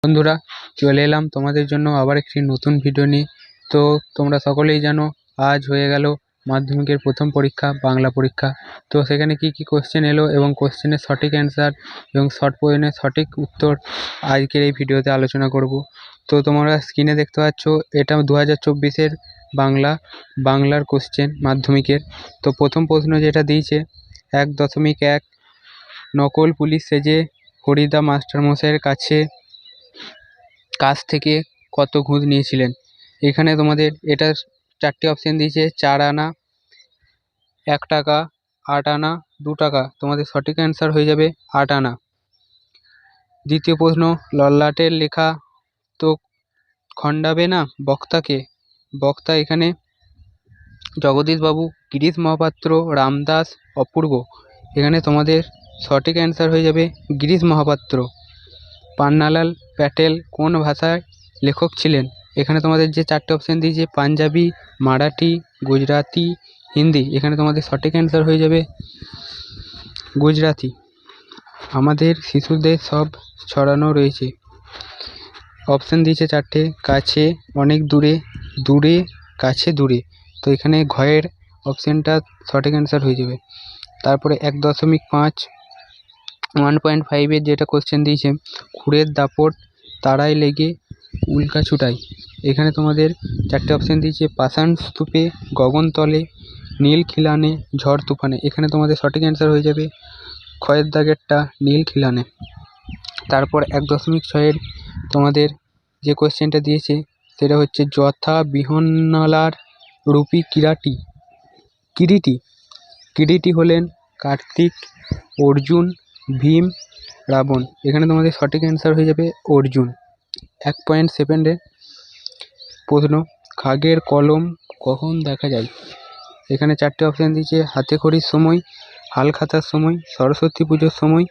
বন্ধুরা, চলে এলাম তোমাদের জন্য আবার একটি নতুন ভিডিও নিয়ে। তো তোমরা সকলেই জানো, আজ হয়ে গেল মাধ্যমিকের প্রথম পরীক্ষা, বাংলা পরীক্ষা। তো সেখানে কি কি কোশ্চেন এলো এবং কোশ্চেনের সঠিক অ্যান্সার এবং শর্ট প্রশ্নের সঠিক উত্তর আজকের এই ভিডিওতে আলোচনা করব। তো তোমরা স্ক্রিনে দেখতে পাচ্ছ, এটা 2024-এর বাংলার কোশ্চেন মাধ্যমিকের। তো প্রথম প্রশ্ন যেটা দিয়েছে, 1.1 নকল পুলিশ সেজে ফরিদা মাস্টারমশাইয়ের কাছ থেকে কত ঘুষ নিয়েছিলেন। এখানে তোমাদের এটার 4টি অপশান দিয়েছে: 4 আনা, 1 টাকা, 8 আনা, 2 টাকা। তোমাদের সঠিক অ্যান্সার হয়ে যাবে 8 আনা। দ্বিতীয় প্রশ্ন, ললাটের লেখা তো খণ্ডাবে না বক্তাকে। বক্তা এখানে জগদীশবাবু, গিরিশ মহাপাত্র, রামদাস, অপূর্ব। এখানে তোমাদের সঠিক অ্যান্সার হয়ে যাবে গিরিশ মহাপাত্র। পান্নালাল প্যাটেল কোন ভাষায় লেখক ছিলেন। এখানে তোমাদের যে 4টে অপশান দিয়েছে, পাঞ্জাবি, মারাঠি, গুজরাটি, হিন্দি। এখানে তোমাদের সঠিক অ্যান্সার হয়ে যাবে গুজরাটি। আমাদের শিশুদের সব ছড়ানো রয়েছে। অপশান দিয়েছে 4টে: কাছে, অনেক দূরে, দূরে, কাছে, দূরে। তো এখানে ঘয়ের অপশানটা সঠিক অ্যান্সার হয়ে যাবে। তারপরে 1.5 1.5-এর যেটা কোশ্চেন দিয়েছে, খুরের দাপট তারায় লেগে উল্কা ছুটাই। এখানে তোমাদের 4টে অপশান দিয়েছে: পাষাণ স্তূপে, গগনতলে, নীল খিলানে, ঝড় তুফানে। এখানে তোমাদের সঠিক অ্যান্সার হয়ে যাবে ক্ষয়ের দাগেরটা, নীল খিলানে। তারপর 1.6-এর তোমাদের যে কোশ্চেনটা দিয়েছে, সেটা হচ্ছে যথা বিহন্নলার রূপী কিরীটি হলেন কার্তিক, অর্জুন, ভীম, রাবণ। এখানে তোমাদের সঠিক অ্যান্সার হয়ে যাবে অর্জুন। 1.7-এর প্রশ্ন, খাগের কলম কখন দেখা যায়। এখানে 4টে অপশান দিয়েছে: হাতে খড়ির সময়, হালখাতার সময়, সরস্বতী পুজোর সময়,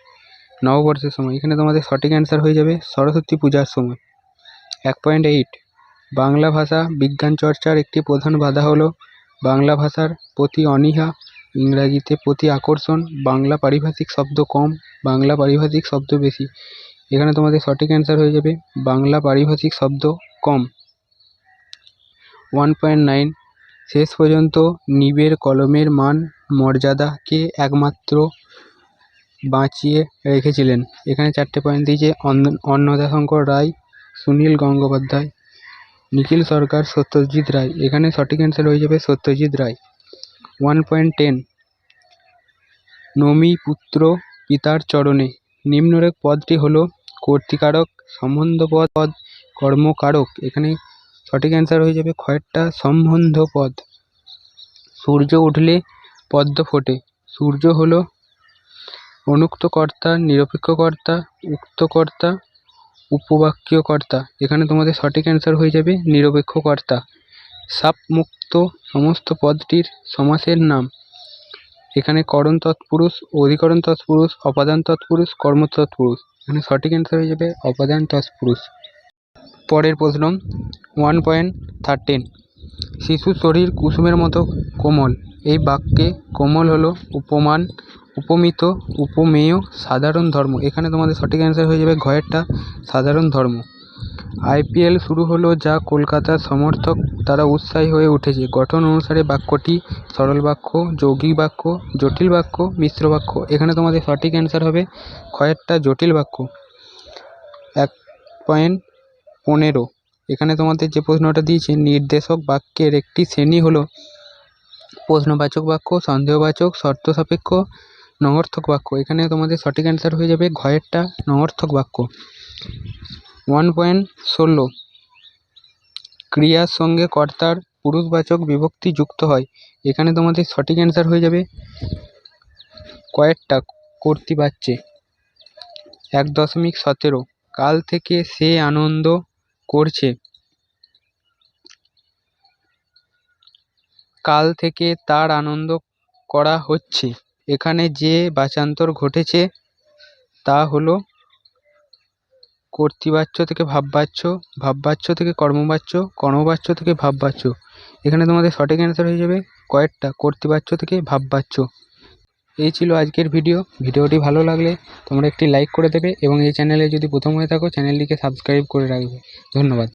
নববর্ষের সময়। এখানে তোমাদের সঠিক অ্যান্সার হয়ে যাবে সরস্বতী পূজার সময়। 1.8 বাংলা ভাষা বিজ্ঞান চর্চার একটি প্রধান বাধা হলো বাংলা ভাষার প্রতি অনীহা, ইংরাজিতে প্রতি আকর্ষণ, বাংলা পারিভাষিক শব্দ কম, বাংলা পারিভাষিক শব্দ বেশি। এখানে তোমাদের সঠিক অ্যান্সার হয়ে যাবে বাংলা পারিভাষিক শব্দ কম। 1.9 শেষ পর্যন্ত নিবের কলমের মান মর্যাদাকে একমাত্র বাঁচিয়ে রেখেছিলেন। এখানে 4টে পয়েন্ট দিয়েছে: অন্নদাশঙ্কর রায়, সুনীল গঙ্গোপাধ্যায়, নিখিল সরকার, সত্যজিৎ রায়। এখানে সঠিক অ্যান্সার হয়ে যাবে সত্যজিৎ রায়। 1.10 নমি পুত্র পিতার চরণে। নিম্নরেখ পদটি হলো কর্তৃকারক, সম্বন্ধপদ, কর্মকারক। এখানে সঠিক অ্যান্সার হয়ে যাবে ক্ষয়েরটা, সম্বন্ধ পদ। সূর্য উঠলে পদ্ম ফোটে। সূর্য হলো অনুক্ত কর্তা, নিরপেক্ষ কর্তা, উক্ত কর্তা, উপবাক্য কর্তা। এখানে তোমাদের সঠিক অ্যান্সার হয়ে যাবে নিরপেক্ষ কর্তা। সাপ মুক্ত সমস্ত পদটির সমাসের নাম। এখানে করণ তৎপুরুষ, অধিকরণ তৎপুরুষ, অপাদান তৎপুরুষ, কর্ম তৎপুরুষ। এখানে সঠিক অ্যান্সার হয়ে যাবে অপাদান তৎপুরুষ। পরের প্রশ্ন 1.13 শিশুর শরীর কুসুমের মতো কোমল। এই বাক্যে কোমল হলো উপমান, উপমিত, উপমেয়, সাধারণ ধর্ম। এখানে তোমাদের সঠিক অ্যান্সার হয়ে যাবে ঘয়েরটা, সাধারণ ধর্ম। IPL শুরু হলো যা কলকাতার সমর্থক তারা উৎসাহী হয়ে উঠেছে। গঠন অনুসারে বাক্যটি সরল বাক্য, যৌগিক বাক্য, জটিল বাক্য, মিশ্র বাক্য। এখানে তোমাদের সঠিক অ্যান্সার হবে ক্ষয়েরটা, জটিল বাক্য। 1.15 এখানে তোমাদের যে প্রশ্নটা দিয়েছে, নির্দেশক বাক্যের একটি শ্রেণী হলো প্রশ্নবাচক বাক্য, সন্দেহবাচক, শর্ত সাপেক্ষ, নঙর্থক বাক্য। এখানে তোমাদের সঠিক অ্যান্সার হয়ে যাবে ঘয়েরটা, নঙর্থক বাক্য। 1.16 ক্রিয়ার সঙ্গে কর্তার পুরুষবাচক বিভক্তি যুক্ত হয়। এখানে তোমাদের সঠিক অ্যান্সার হয়ে যাবে কয়েকটা, কর্তৃবাচ্যে। 1.17 কাল থেকে সে আনন্দ করছে। কাল থেকে তার আনন্দ করা হচ্ছে। এখানে যে বাচান্তর ঘটেছে তা হলো কর্তৃবাচ্য থেকে ভাববাচ্য, ভাববাচ্য থেকে কর্মবাচ্য, কর্মবাচ্য থেকে ভাববাচ্য। এখানে তোমাদের সঠিক অ্যান্সার হয়ে যাবে কয়েকটা, কর্তৃবাচ্য থেকে ভাববাচ্য। এই ছিল আজকের ভিডিওটি ভালো লাগলে তোমরা একটি লাইক করে দেবে এবং এই চ্যানেলে যদি প্রথম হয়ে থাকো চ্যানেলটিকে সাবস্ক্রাইব করে রাখবে। ধন্যবাদ।